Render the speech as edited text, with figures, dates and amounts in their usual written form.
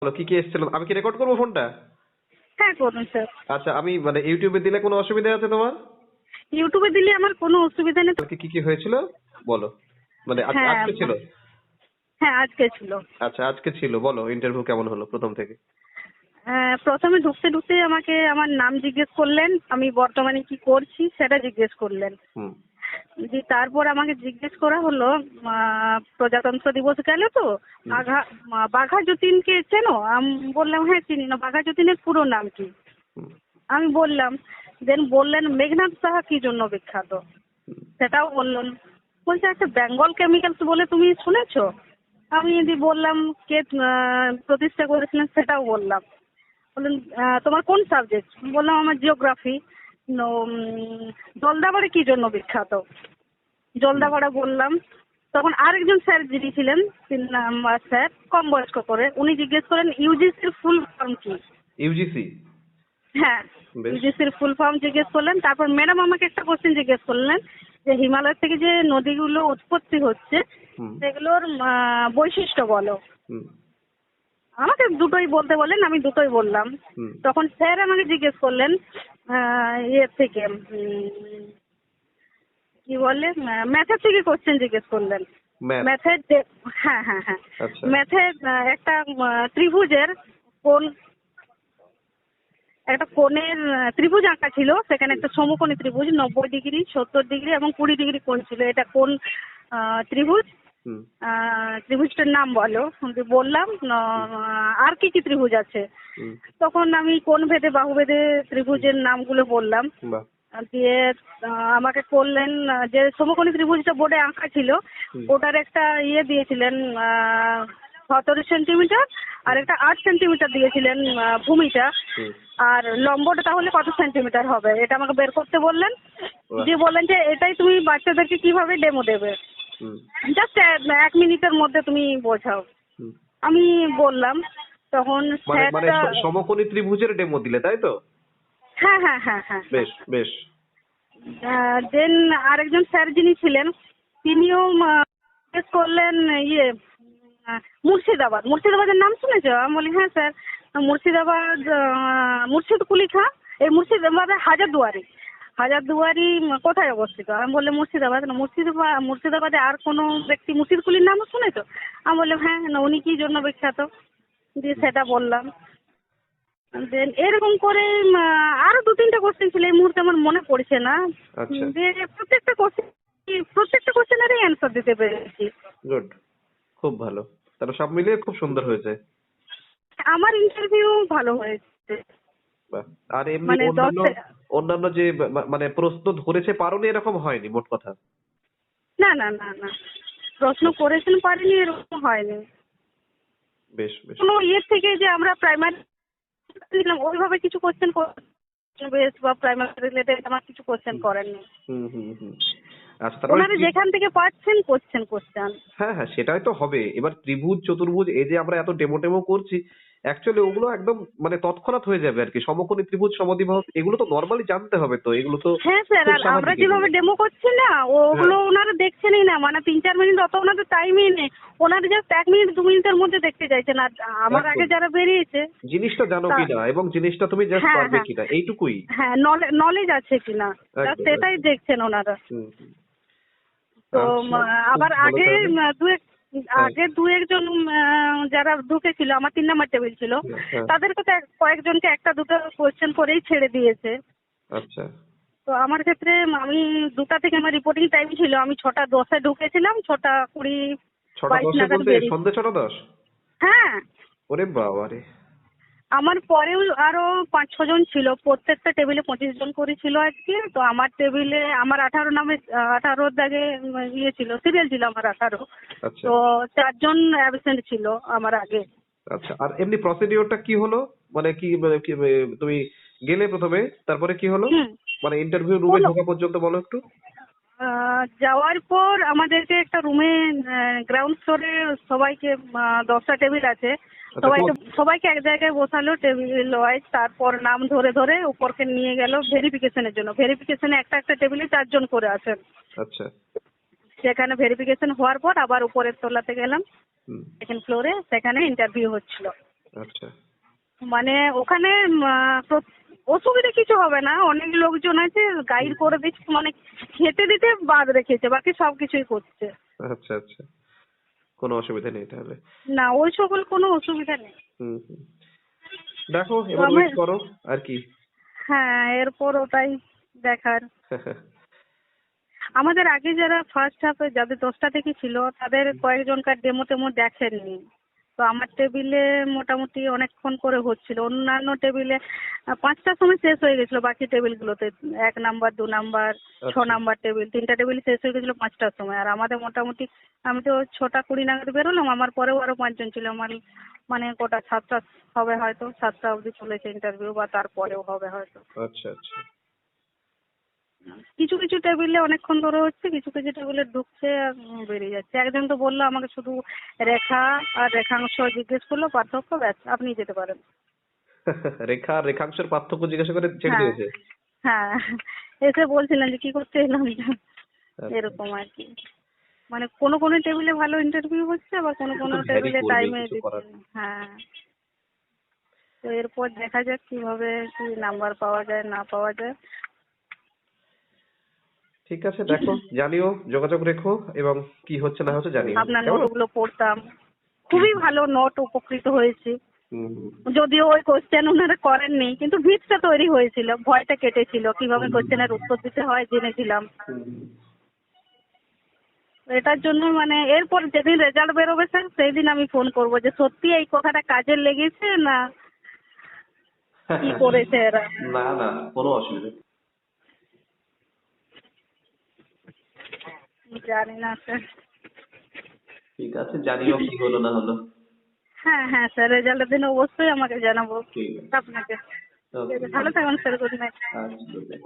বলো কি কি এসেছিল, আমি কি রেকর্ড করবো ফোনটা? হ্যাঁ করুন স্যার। আচ্ছা, আমি মানে ইউটিউবে দিলে কোনো অসুবিধা আছে তোমার? ইউটিউবে দিলে আমার কোনো অসুবিধা নেই। কালকে কি কি হয়েছিল বলো, মানে হ্যাঁ আজকে ছিল? হ্যাঁ আজকে ছিল। আচ্ছা আজকে ছিল, বলো ইন্টারভিউ কেমন হলো প্রথম থেকে? প্রথমে ঢুকতে ঢুকতে আমাকে আমার নাম জিজ্ঞেস করলেন, আমি বর্তমানে কি করছি সেটা জিজ্ঞেস করলেন। হুম। যে তারপর আমাকে জিজ্ঞেস করা হলো প্রজাতন্ত্র দিবস গেল তো হুম। বাঘা যতীনকে চেনো? আমি বললাম হ্যাঁ চিনি না। বাঘা যতীনের পুরো নাম কি হুম। আমি বললাম। দেন বললেন মেঘনাদ সাহা কি জন্য বিখ্যাত হুম। সেটাও বললেন। বলছে আচ্ছা বেঙ্গল কেমিক্যালস বলে তুমি শুনেছো? আমি যদি বললাম কে প্রতিষ্ঠা করেছিলেন সেটাও বললাম। বললেন তোমার কোন সাবজেক্ট? বললাম আমার জিওগ্রাফি। জলদাপাড়া কি জন্য বিখ্যাত? জলদাপাড়া বললাম। তখন আরেকজন স্যার যিনি ছিলেন, তিন নাম্বার স্যার, কম বয়স্ক করে, উনি জিজ্ঞেস করেন ইউজিসির ফুল ফর্ম কি। ইউজিসি? হ্যাঁ, বেশ। ইউজিসির ফুল ফর্ম জিজ্ঞেস করলেন। তারপর ম্যাডাম আমাকে একটা কোশ্চেন জিজ্ঞেস করলেন যে হিমালয় থেকে যে নদীগুলো উৎপত্তি হচ্ছে হুম। সেগুলোর বৈশিষ্ট্য বলো। হুম। আমাকে দুটোই বলতে বললেন, আমি দুটোই বললাম। হুম। তখন স্যার আমাকে জিজ্ঞেস করলেন ইয়ে থেকে কি বলে ম্যাথের থেকে কোশ্চেন জিজ্ঞেস করলেন। ম্যাথ? ম্যাথের হ্যাঁ হ্যাঁ হ্যাঁ আচ্ছা। ম্যাথের একটা ত্রিভুজের কোন একটা কোণের ত্রিভুজ আঁকা ছিল, সেখানে একটা সমকোণী ত্রিভুজ 90 ডিগ্রি, 70 ডিগ্রি এবং 20 ডিগ্রি কোণ ছিল। এটা কোন ত্রিভুজ? হুম। ত্রিভুজটার নাম বলো। আমি বললাম আর কি কি ত্রিভুজ আছে। হুম। তখন আমি কোণ ভেদে বাহু ভেদে ত্রিভুজের নামগুলো বললাম। বাহ। দিয়ে আমাকে করলেন যে সমকোণী ত্রিভুজটা বোর্ডে আঁকা ছিল হুম। ওটার একটা ইয়ে দিয়েছিলেন 17 সেন্টিমিটার, আর একটা 8 সেন্টিমিটার দিয়েছিলেন ভূমিটা। হুম। আর লম্বটা তাহলে কত সেন্টিমিটার হবে এটা আমাকে বের করতে বললেন। বাহ। দিয়ে বললেন যে এটাই তুমি বাচ্চাদেরকে কিভাবে ডেমো দেবে, হুম। জাস্ট 1 মিনিটের মধ্যে তুমি বোঝাও। হুম। আমি বললাম। তখন মানে মানে স্যারটা সমকোণী ত্রিভুজের ডেমো দিলে, তাই তো? হ্যাঁ হ্যাঁ হ্যাঁ হ্যাঁ হ্যাঁ। বেশ বেশ। দেন আরেকজন স্যার যিনি ছিলেন তিনিও জিজ্ঞেস করলেন ইয়ে মুর্শিদাবাদ, মুর্শিদাবাদের নাম শুনেছো? আমি বলি হ্যাঁ স্যার। মুর্শিদাবাদ মুর্শিদ কুলি খাঁ, এই মুর্শিদাবাদের হাজারদুয়ারি। হাজারদুয়ারি কোথায় অবস্থিত? আমি বললাম মুর্শিদাবাদ। না মুর্শিদাবাদে আর কোনো ব্যক্তি মুর্শিদ কুলির নামও শুনেছো? আমি বললাম হ্যাঁ, না উনি কি জন্য বিখ্যাত? দিয়ে সেটা বললাম। দেন এরকম করে আরো 2-3টা কোশ্চেন ছিল, এই মুহূর্তে আমার মনে পড়ছে না। আচ্ছা। দিয়ে প্রত্যেকটা কোশ্চেনেরই অ্যান্সার দিতে পেরেছি। গুড। খুব ভালো। তাহলে সব মিলিয়ে খুব সুন্দর হয়েছে। আমার ইন্টারভিউ ভালো হয়েছে। বাহ। আর এমনি মানে অন্যান্য অন্যান্য যে মানে প্রশ্ন ধরেছে পারোনি এরকম হয়নি মোট কথা? না না না না, প্রশ্ন করেছেন পারিনি এরকম হয়নি। বেশ বেশ। কোনো ইয়ের থেকে যে আমরা প্রাইমারি ওইভাবে কিছু কোশ্চেন বেস বা প্রাইমারি রিলেটেড আমার কিছু কোশ্চেন করেননি। হুম হুম হুম। আচ্ছা, তারপরে ওনারা যেখান থেকে পাচ্ছেন কোশ্চেন। হ্যাঁ হ্যাঁ, সেটাই তো হবে। এবার ত্রিভুজ চতুর্ভুজ এই যে আমরা এত ডেমো টেমো করছি, অ্যাকচুয়ালি ওগুলো একদম মানে তৎক্ষণাৎ হয়ে যাবে আর কি। সমকোণী ত্রিভুজ সমদ্বিবাহু এগুলো তো নর্মালি জানতে হবে, তো এগুলো তো হ্যাঁ স্যার, খুব আর আমরা স্বাভাবিক এগুলো। যেভাবে ডেমো করছি না হ্যাঁ। ওগুলো ওনারা দেখছেনই না, মানে 3-4 মিনিট অত ওনাদের টাইমই নেই। ওনারা জাস্ট 1 মিনিট 2 মিনিটের মধ্যে দেখতে চাইছেন। আর আমার আগে একদম। যারা বেরিয়েছে জিনিসটা জানো তা কিনা এবং জিনিসটা তুমি জাস্ট হ্যাঁ পারবে হ্যাঁ কিনা, এইটুকুই। হ্যাঁ, নলেজ আছে কিনা জাস্ট একদম এটাই একদম। দেখছেন ওনারা। হুম হুম। তো আচ্ছা। খুব আবার ভালো আগে তাহলে। হ্যাঁ। দু একজন যারা ঢুকেছিল, আমার 3 নাম্বার টেবিল ছিল, হ্যাঁ। তাদেরকে তো কয়েকজনকে একটা দুটো কোয়েশ্চেন করেই ছেড়ে দিয়েছে। আচ্ছা। তো আমার ক্ষেত্রে আমি 2টা থেকে আমার রিপোর্টিং টাইম ছিল, আমি 6টা 10-এ ঢুকেছিলাম, 6টা 20 ছটা 22 দশে নাগাদ বলতে বেরিয়ে। সন্ধ্যে 6টা 10? হ্যাঁ, ওরে বাবা রে। আমার পরেও আরো 5-6 জন ছিল, প্রত্যেকটা টেবিলে 25 জন করে ছিল আজকে। তো আমার টেবিলে আমার 18 দাগে ইয়ে ছিল, সিরিয়াল ছিল আমার 18। আচ্ছা তো 4 জন অ্যাবসেন্ট ছিল আমার আগে। আচ্ছা। আর এমনি প্রসিডিওরটা কি হলো? মানে কি মানে তুমি গেলে প্রথমে, তারপরে কি হলো? হুম। মানে ইন্টারভিউ রুমে কোনো ঢোকা পর্যন্ত বলো একটু। যাওয়ার পর আমাদেরকে একটা রুমে গ্রাউন্ড ফ্লোরে সবাইকে 10টা টেবিল আছে, আচ্ছা তোমার। সবাইকে এক জায়গায় বসালো টেবিল ওয়াইজ। তারপর নাম ধরে ধরে উপরকে নিয়ে গেল ভেরিফিকেশনের জন্য। ভেরিফিকেশনে একটা একটা টেবিলে 4 জন করে আছেন। আচ্ছা। সেখানে ভেরিফিকেশন হওয়ার পর আবার উপরের তলাতে গেলাম, হুম। সেকেন্ড ফ্লোরে, সেখানে ইন্টারভিউ হচ্ছিল। আচ্ছা। মানে ওখানে অসুবিধা কিছু হবে না, অনেক লোকজন আছে, গাইড করে দিচ্ছে, মানে খেতে দিতে বাদ রেখেছে, বাকি সবকিছুই করছে। আচ্ছা আচ্ছা, কোনো অসুবিধা নেই তাহলে। না ওই সকল কোনো অসুবিধা নেই। হুম হুম। দেখো তো এবার আমি, ওয়েট করো আর কি। হ্যাঁ এরপর ওটাই দেখার। আমাদের আগে যারা ফার্স্ট হাফে যাদের 10টা থেকে ছিল তাদের কয়েকজনকার ডেমো টেমো দেখেননি। তো আমার টেবিলে মোটামুটি অনেকক্ষণ করে হচ্ছিল, অন্যান্য টেবিলে 5টার সময় শেষ হয়ে গেছিল, বাকি টেবিলগুলোতে 1 নাম্বার 2 নাম্বার 6 আচ্ছা নাম্বার টেবিল 3টা টেবিল শেষ হয়ে গেছিল 5টার সময়। আর আমাদের মোটামুটি আমি তো 6টা 20 নাগাদ বেরোলাম, আমার পরেও আরো 5 জন ছিল। আমার মানে কটা 7টা হবে হয়তো, 7টা অবধি চলেছে ইন্টারভিউ, বা তারপরেও হবে হয়তো। আচ্ছা আচ্ছা। কিছু কিছু টেবিলে অনেকক্ষণ ধরে হচ্ছে, কিছু কিছু টেবিলে ঢুকছে আর বেরিয়ে যাচ্ছে। একজন তো বললো আমাকে শুধু রেখা আর রেখাংশ জিজ্ঞেস করলো, পার্থক্য, ব্যাস আপনি যেতে পারেন। রেখা আর রেখাংশের পার্থক্য জিজ্ঞাসা করে ছেড়ে হ্যাঁ দিয়েছে। হ্যাঁ, এসে বলছিলেন যে কি করতে এলাম এটা। আচ্ছা। এরকম আর কি, মানে কোনো কোনো টেবিলে ভালো ইন্টারভিউ হচ্ছে, আবার কোনো একটু কোনো তো ভ্যারি টেবিলে করবে, টাইমে কিছু দিচ্ছে করার না। নেই। হ্যাঁ, তো এরপর দেখা যাক কিভাবে কি নাম্বার পাওয়া যায় না পাওয়া যায়। ঠিক আছে, দেখো জানিও, যোগাযোগ রেখো, এবং কি হচ্ছে না হচ্ছে জানিও, আপনার কেমন? নোটগুলো পড়তাম, হুম খুবই ভালো নোট, উপকৃত হয়েছি। হুম হুম যদিও ওই কোশ্চেন ওনারা করেননি, কিন্তু ভিতটা তৈরি হয়েছিল, ভয়টা কেটেছিল, কিভাবে হুম কোশ্চেনের উত্তর দিতে হয় জেনেছিলাম। হুম হুম। এটার জন্য মানে এরপর যেদিন রেজাল্ট বেরোবে স্যার, সেই দিন আমি ফোন করব যে সত্যি এই কথাটা কাজে লেগেছে না কি করেছে এরা। না না, কোনো অসুবিধা নেই। জানি না স্যার। ঠিক আছে, জানিও কি হলো না হলো। হ্যাঁ হ্যাঁ স্যার, রেজাল্টের দিন অবশ্যই আমাকে জানাবো ঠিক আছে। আপনাকে। ঠিক ওকে। আছে, ভালো থাকুন স্যার, গুড নাইট। আচ্ছা, good night.